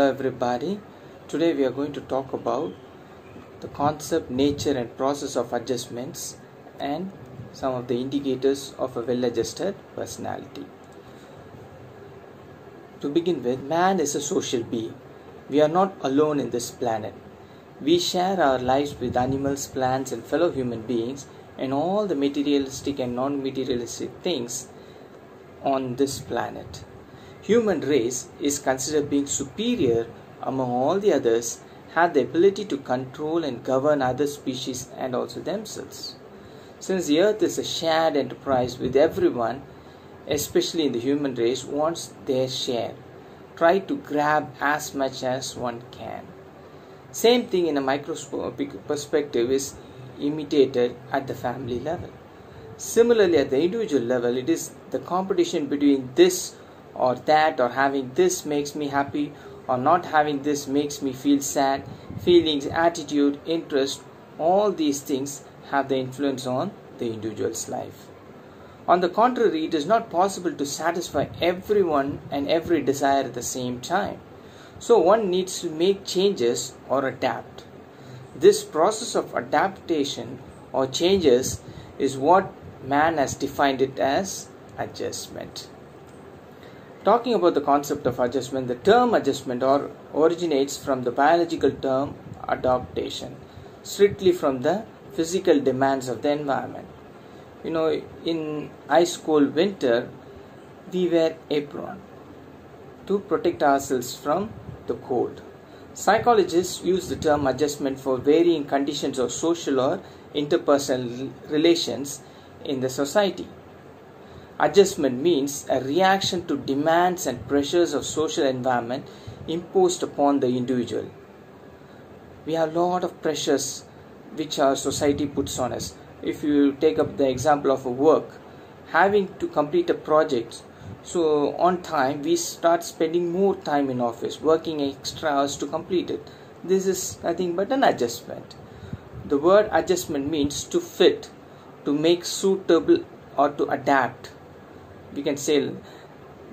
Hello everybody. Today we are going to talk about the concept, nature and process of adjustments and some of the indicators of a well-adjusted personality. To begin with, man is a social being. We are not alone in this planet. We share our lives with animals, plants and fellow human beings and all the materialistic and non-materialistic things on this planet. Human race is considered being superior among all the others, have the ability to control and govern other species and also themselves. Since the earth is a shared enterprise with everyone, especially in the human race, wants their share. Try to grab as much as one can. Same thing in a microscopic perspective is imitated at the family level. Similarly, at the individual level, it is the competition between this or that, or having this makes me happy, or not having this makes me feel sad. Feelings, attitude, interest, all these things have the influence on the individual's life. On the contrary, it is not possible to satisfy everyone and every desire at the same time. So one needs to make changes or adapt. This process of adaptation or changes is what man has defined it as adjustment. Talking about the concept of adjustment, the term adjustment originates from the biological term adaptation, strictly from the physical demands of the environment. In ice cold winter, we wear apron to protect ourselves from the cold. Psychologists use the term adjustment for varying conditions of social or interpersonal relations in the society. Adjustment means a reaction to demands and pressures of social environment imposed upon the individual. We have a lot of pressures which our society puts on us. If you take up the example of a work, having to complete a project, so on time we start spending more time in office, working extra hours to complete it. This is nothing but an adjustment. The word adjustment means to fit, to make suitable or to adapt. We can say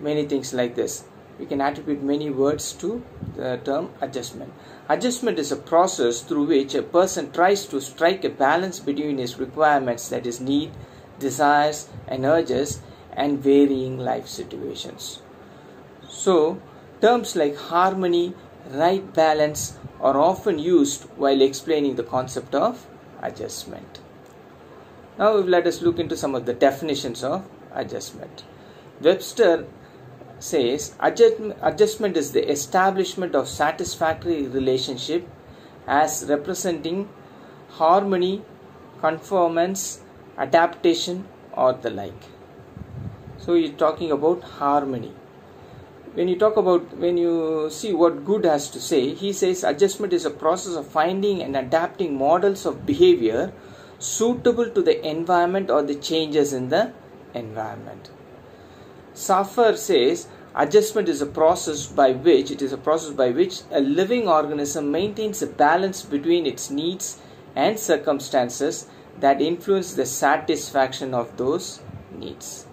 many things like this. We can attribute many words to the term adjustment. Adjustment is a process through which a person tries to strike a balance between his requirements, that is need, desires and urges, and varying life situations. So, terms like harmony, right balance are often used while explaining the concept of adjustment. Now let us look into some of the definitions of adjustment. Webster says adjustment is the establishment of satisfactory relationship as representing harmony, conformance, adaptation or the like. So you're talking about harmony. When you see what Good has to say, he says adjustment is a process of finding and adapting models of behavior suitable to the environment or the changes in the environment. Safar says adjustment is a process by which a living organism maintains a balance between its needs and circumstances that influence the satisfaction of those needs.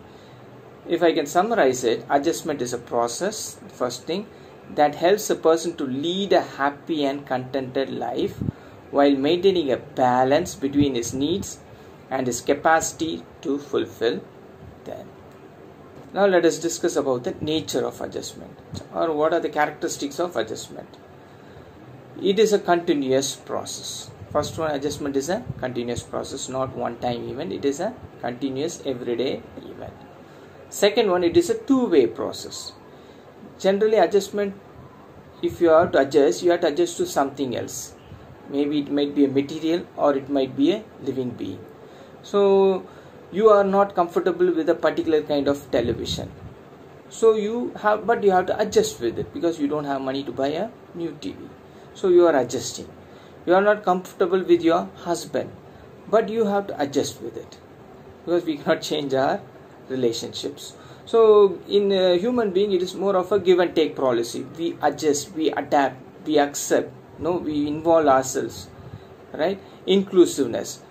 If I can summarize it, adjustment is a process, first thing, that helps a person to lead a happy and contented life while maintaining a balance between his needs and his capacity to fulfill them. Now let us discuss about the nature of adjustment, or what are the characteristics of adjustment. It is a continuous process. First one, adjustment is a continuous process, not one time event. It is a continuous everyday event. Second one, it is a two-way process. Generally, adjustment, if you have to adjust, you have to adjust to something else. Maybe it might be a material or it might be a living being. So you are not comfortable with a particular kind of television. So you have to adjust with it because you don't have money to buy a new TV. So you are adjusting. You are not comfortable with your husband, but you have to adjust with it because we cannot change our relationships. So in a human being, it is more of a give and take policy. We adjust, we adapt, we accept. We involve ourselves, right? Inclusiveness.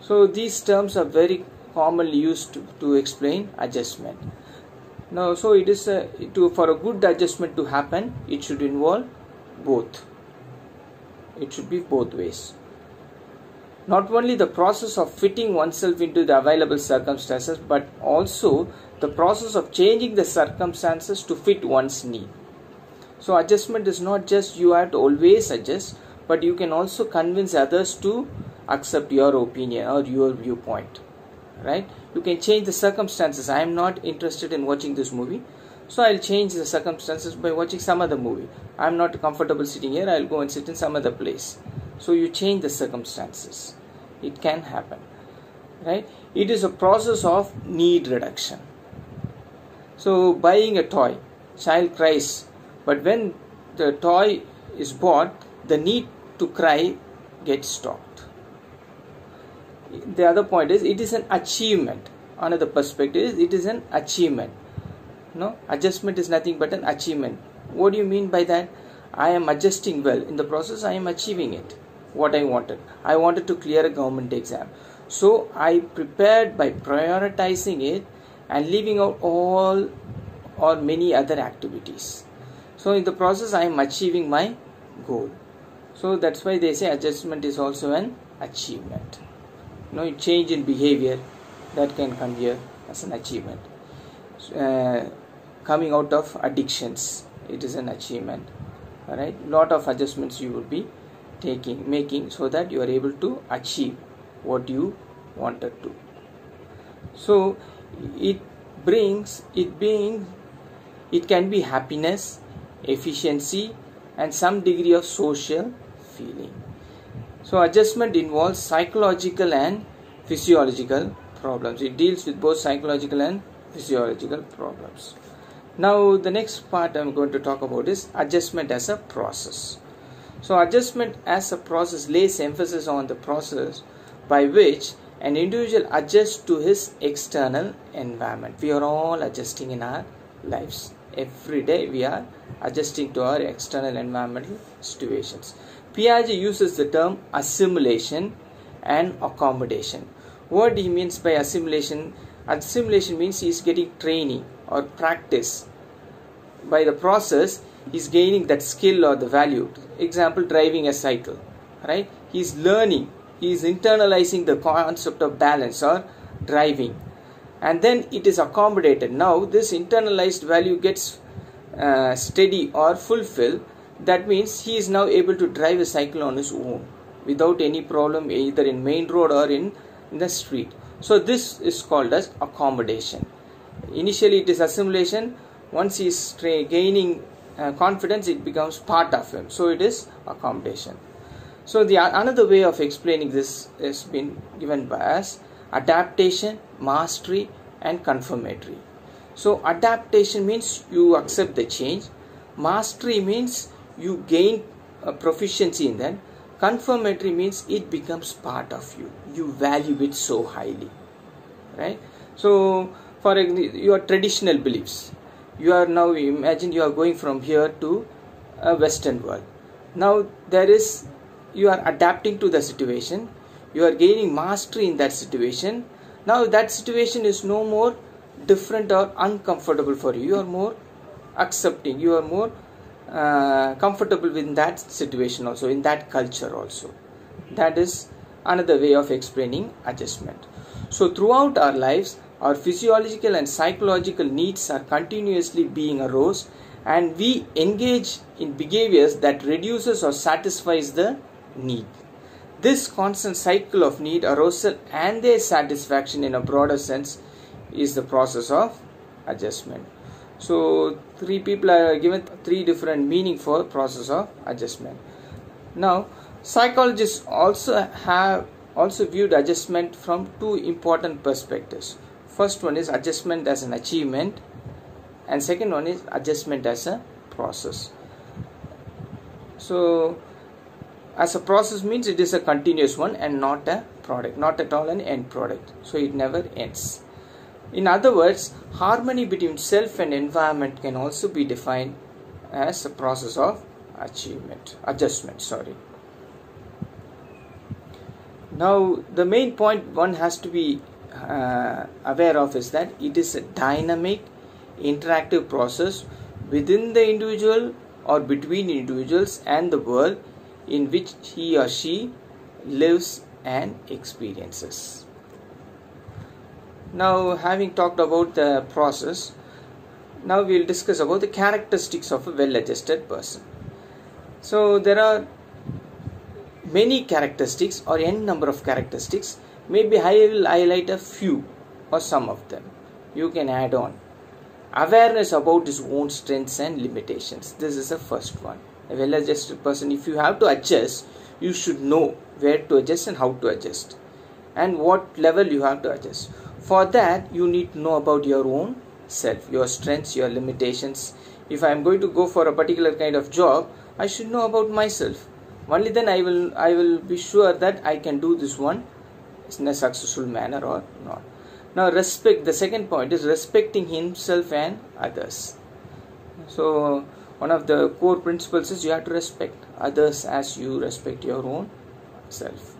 So these terms are very commonly used to explain adjustment. Now, so it is for a good adjustment to happen, it should involve both. It should be both ways. Not only the process of fitting oneself into the available circumstances, but also the process of changing the circumstances to fit one's need. So adjustment is not just you have to always adjust, but you can also convince others to accept your opinion or your viewpoint, right? You can change the circumstances. I am not interested in watching this movie, so I'll change the circumstances by watching some other movie. I am not comfortable sitting here, I'll go and sit in some other place. So you change the circumstances. It can happen, right? It is a process of need reduction. So buying a toy, child cries, but when the toy is bought, the need to cry gets stopped. The other point is, it is an achievement. Another perspective is, it is an achievement. No, adjustment is nothing but an achievement. What do you mean by that? I am adjusting well. In the process, I am achieving it. What I wanted. I wanted to clear a government exam. So I prepared by prioritizing it and leaving out all or many other activities. So in the process, I am achieving my goal. So that's why they say adjustment is also an achievement. Change in behavior, that can come here as an achievement. Coming out of addictions, it is an achievement. Alright, lot of adjustments you will be making so that you are able to achieve what you wanted to. So it can be happiness, efficiency, and some degree of social feeling. So adjustment involves psychological and physiological problems. It deals with both psychological and physiological problems. Now the next part I am going to talk about is adjustment as a process. So adjustment as a process lays emphasis on the process by which an individual adjusts to his external environment. We are all adjusting in our lives. Every day we are adjusting to our external environmental situations. Piaget uses the term assimilation and accommodation. What he means by assimilation? Assimilation means he is getting training or practice. By the process, he is gaining that skill or the value. Example, driving a cycle, right? He is learning, he is internalizing the concept of balance or driving, and then it is accommodated. Now this internalized value gets steady or fulfilled. That means he is now able to drive a cycle on his own without any problem, either in main road or in the street. So this is called as accommodation. Initially it is assimilation. Once he is gaining confidence, it becomes part of him. So it is accommodation. So the another way of explaining this has been given by us: adaptation, mastery, and confirmatory. So adaptation means you accept the change. Mastery means you gain a proficiency in that. Confirmatory means it becomes part of you. You value it so highly, right? So for your traditional beliefs, you are now, imagine you are going from here to a Western world. Now you are adapting to the situation. You are gaining mastery in that situation. Now that situation is no more different or uncomfortable for you. You are more accepting. You are more comfortable with that situation also, in that culture also. That is another way of explaining adjustment. So throughout our lives, our physiological and psychological needs are continuously being aroused, and we engage in behaviors that reduces or satisfies the need. This constant cycle of need, arousal, and their satisfaction in a broader sense is the process of adjustment. So three people are given three different meaning for process of adjustment. Now psychologists also viewed adjustment from two important perspectives. First one is adjustment as an achievement, and second one is adjustment as a process. So as a process means it is a continuous one and not a product, not at all an end product. So it never ends. In other words, harmony between self and environment can also be defined as a process of adjustment. Now the main point one has to be aware of is that it is a dynamic, interactive process within the individual or between individuals and the world in which he or she lives and experiences. Now, having talked about the process, now we will discuss about the characteristics of a well-adjusted person. So there are many characteristics or n number of characteristics. Maybe I will highlight a few or some of them. You can add on. Awareness about his own strengths and limitations. This is the first one. A well-adjusted person, if you have to adjust, you should know where to adjust and how to adjust, and what level you have to adjust. For that, you need to know about your own self, your strengths, your limitations. If I am going to go for a particular kind of job, I should know about myself. Only then I will be sure that I can do this one in a successful manner or not. Now, respect. The second point is respecting himself and others. So one of the core principles is you have to respect others as you respect your own self.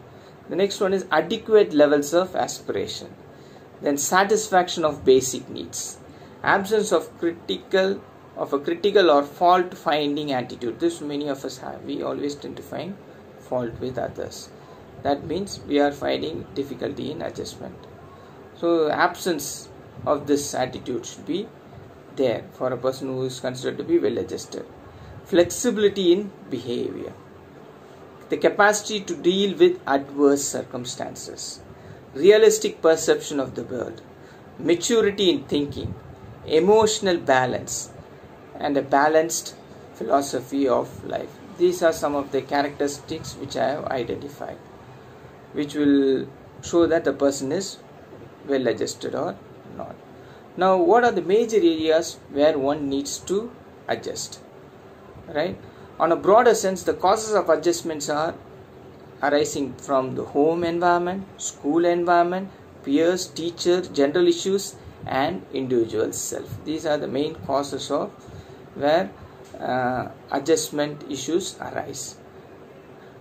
The next one is adequate levels of aspiration. Then satisfaction of basic needs. Absence of a critical or fault finding attitude. This many of us have. We always tend to find fault with others. That means we are finding difficulty in adjustment. So absence of this attitude should be there for a person who is considered to be well adjusted. Flexibility in behavior. The capacity to deal with adverse circumstances. Realistic perception of the world. Maturity in thinking. Emotional balance. And a balanced philosophy of life. These are some of the characteristics which I have identified, which will show that the person is well adjusted or not. Now, what are the major areas where one needs to adjust? Right? On a broader sense, the causes of adjustments are arising from the home environment, school environment, peers, teacher, general issues, and individual self. These are the main causes of where adjustment issues arise.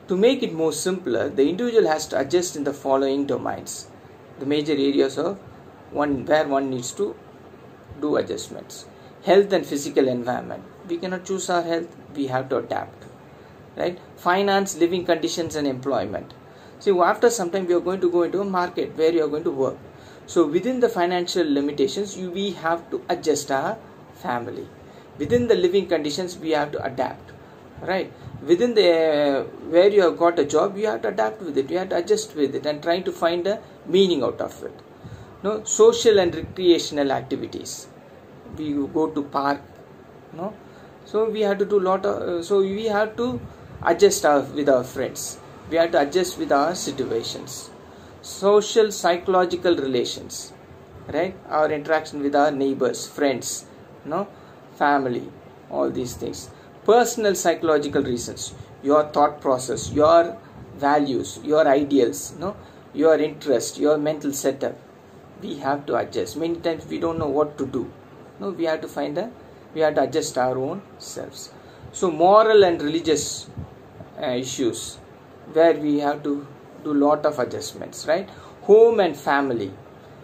To make it more simpler, the individual has to adjust in the following domains. The major areas of where one needs to do adjustments. Health and physical environment. We cannot choose our health, we have to adapt. Right? Finance, living conditions, and employment. See, after some time we are going to go into a market where you are going to work. So within the financial limitations, we have to adjust our family. Within the living conditions, we have to adapt. Right? Within the where you have got a job, you have to adapt with it, you have to adjust with it and trying to find a meaning out of it. No, social and recreational activities. We go to park, no, so we have to do lot of. So we have to adjust with our friends. We have to adjust with our situations. Social psychological relations, right? Our interaction with our neighbors, friends, no, family, all these things. Personal psychological reasons, your thought process, your values, your ideals, no, your interest, your mental setup. We have to adjust. Many times we don't know what to do. No, we have to adjust our own selves. So moral and religious issues where we have to do lot of adjustments, right? Home and family,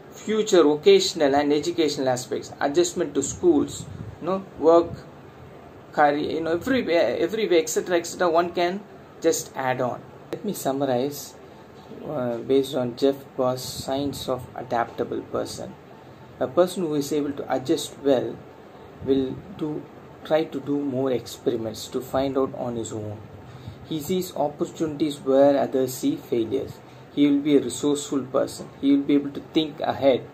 future vocational and educational aspects, adjustment to schools, no, work, career, everywhere, etc. One can just add on. Let me summarize based on Jeff Boss' Science of Adaptable Person. A person who is able to adjust well will try to do more experiments to find out on his own. He sees opportunities where others see failures. He will be a resourceful person. He will be able to think ahead.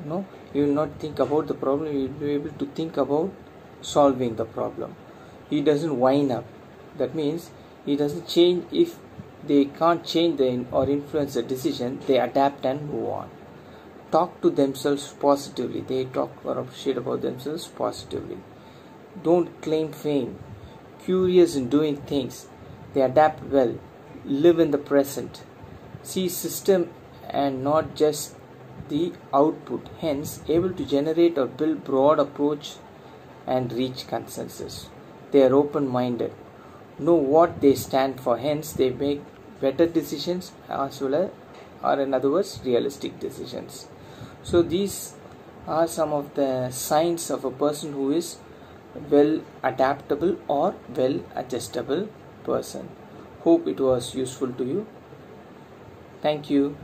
No, he will not think about the problem. He will be able to think about solving the problem. He doesn't wind up. That means he doesn't change. If they can't change or influence the decision, they adapt and move on. Talk to themselves positively. They talk or appreciate about themselves positively. Don't claim fame. Curious in doing things. They adapt well. Live in the present. See system and not just the output. Hence, able to generate or build broad approach and reach consensus. They are open-minded. Know what they stand for. Hence, they make better decisions as well as, or in other words, realistic decisions. So these are some of the signs of a person who is well adaptable or well adjustable person. Hope it was useful to you. Thank you.